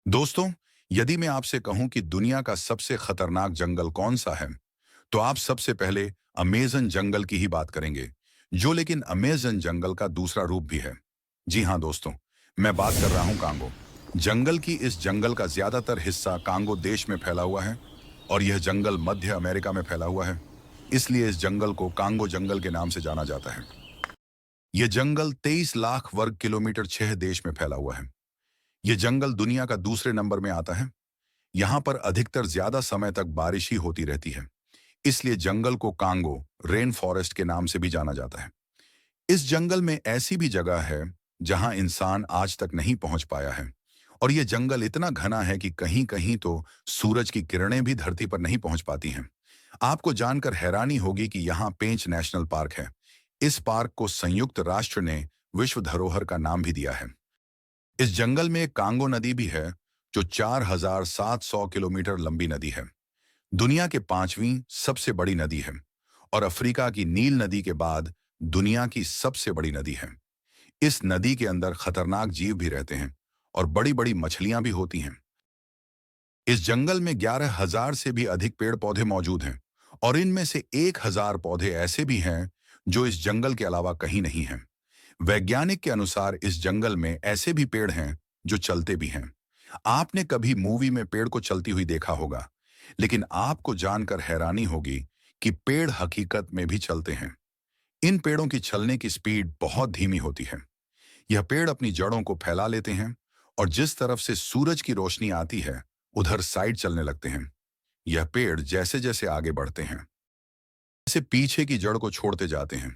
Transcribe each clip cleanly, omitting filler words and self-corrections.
दोस्तों, यदि मैं आपसे कहूं कि दुनिया का सबसे खतरनाक जंगल कौन सा है, तो आप सबसे पहले अमेज़न जंगल की ही बात करेंगे, जो लेकिन अमेज़न जंगल का दूसरा रूप भी है। जी हां दोस्तों, मैं बात कर रहा हूं कांगो जंगल की। इस जंगल का ज्यादातर हिस्सा कांगो देश में फैला हुआ है और यह जंगल मध्य अमेरिका में फैला हुआ है। इसलिए इस जंगल को कांगो जंगल के नाम से जाना जाता है। यह जंगल 23 लाख वर्ग किलोमीटर 6 देश में फैला हुआ है। यह जंगल दुनिया का दूसरे नंबर में आता है। यहाँ पर अधिकतर ज्यादा समय तक बारिश ही होती रहती है। इसलिए जंगल को कांगो रेन फॉरेस्ट के नाम से भी जाना जाता है। इस जंगल में ऐसी भी जगह है जहां इंसान आज तक नहीं पहुंच पाया है। और यह जंगल इतना घना है कि कहीं कहीं तो सूरज की किरणें भी धरती पर नहीं पहुंच पाती हैं। आपको जानकर हैरानी होगी कि यहाँ पेंच नेशनल पार्क है। इस पार्क को संयुक्त राष्ट्र ने विश्व धरोहर का नाम भी दिया है। इस जंगल में एक कांगो नदी भी है, जो 4,700 किलोमीटर लंबी नदी है। दुनिया के पांचवीं सबसे बड़ी नदी है और अफ्रीका की नील नदी के बाद दुनिया की सबसे बड़ी नदी है। इस नदी के अंदर खतरनाक जीव भी रहते हैं और बड़ी बड़ी मछलियां भी होती हैं। इस जंगल में 11,000 से भी अधिक पेड़ पौधे मौजूद हैं और इनमें से 1,000 पौधे ऐसे भी हैं जो इस जंगल के अलावा कहीं नहीं हैं। वैज्ञानिक के अनुसार इस जंगल में ऐसे भी पेड़ हैं जो चलते भी हैं। आपने कभी मूवी में पेड़ को चलती हुई देखा होगा, लेकिन आपको जानकर हैरानी होगी कि पेड़ हकीकत में भी चलते हैं। इन पेड़ों की चलने की स्पीड बहुत धीमी होती है। यह पेड़ अपनी जड़ों को फैला लेते हैं और जिस तरफ से सूरज की रोशनी आती है, उधर साइड चलने लगते हैं। यह पेड़ जैसे जैसे आगे बढ़ते हैं, जैसे पीछे की जड़ को छोड़ते जाते हैं।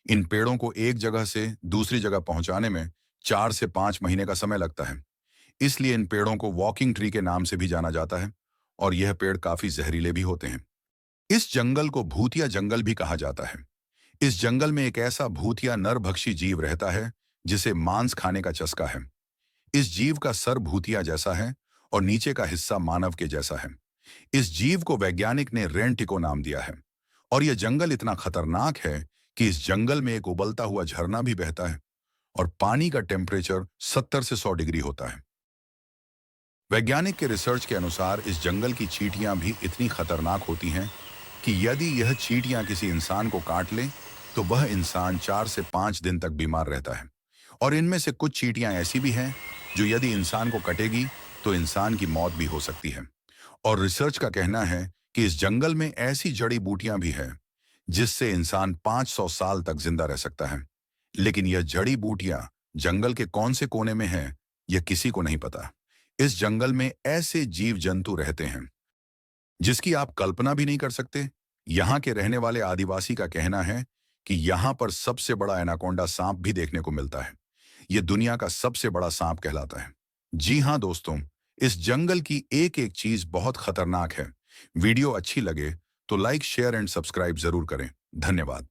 इन पेड़ों को एक जगह से दूसरी जगह पहुंचाने में 4 से 5 महीने का समय लगता है। इसलिए इन पेड़ों को वॉकिंग ट्री के नाम से भी जाना जाता है और यह पेड़ काफी जहरीले भी होते हैं। इस जंगल को भूतिया जंगल भी कहा जाता है। इस जंगल में एक ऐसा भूतिया नरभक्षी जीव रहता है जिसे मांस खाने का चस्का है। इस जीव का सर भूतिया जैसा है और नीचे का हिस्सा मानव के जैसा है। इस जीव को वैज्ञानिक ने रेंटिको नाम दिया है और यह जंगल इतना खतरनाक है कि इस जंगल में एक उबलता हुआ झरना भी बहता है और पानी का टेम्परेचर 70 से 100 डिग्री होता है। वैज्ञानिक के रिसर्च के अनुसार इस जंगल की चींटियां भी इतनी खतरनाक होती हैं कि यदि यह चींटियां किसी इंसान को काट ले तो वह इंसान 4 से 5 दिन तक बीमार रहता है। और इनमें से कुछ चींटियां ऐसी भी हैं जो यदि इंसान को कटेगी तो इंसान की मौत भी हो सकती है। और रिसर्च का कहना है कि इस जंगल में ऐसी जड़ी बूटियां भी हैं जिससे इंसान 500 साल तक जिंदा रह सकता है। लेकिन यह जड़ी बूटियां जंगल के कौन से कोने में हैं, यह किसी को नहीं पता। इस जंगल में ऐसे जीव जंतु रहते हैं जिसकी आप कल्पना भी नहीं कर सकते। यहाँ के रहने वाले आदिवासी का कहना है कि यहाँ पर सबसे बड़ा एनाकोंडा सांप भी देखने को मिलता है। यह दुनिया का सबसे बड़ा सांप कहलाता है। जी हाँ दोस्तों, इस जंगल की एक एक चीज बहुत खतरनाक है। वीडियो अच्छी लगे तो लाइक, शेयर एंड सब्सक्राइब जरूर करें। धन्यवाद।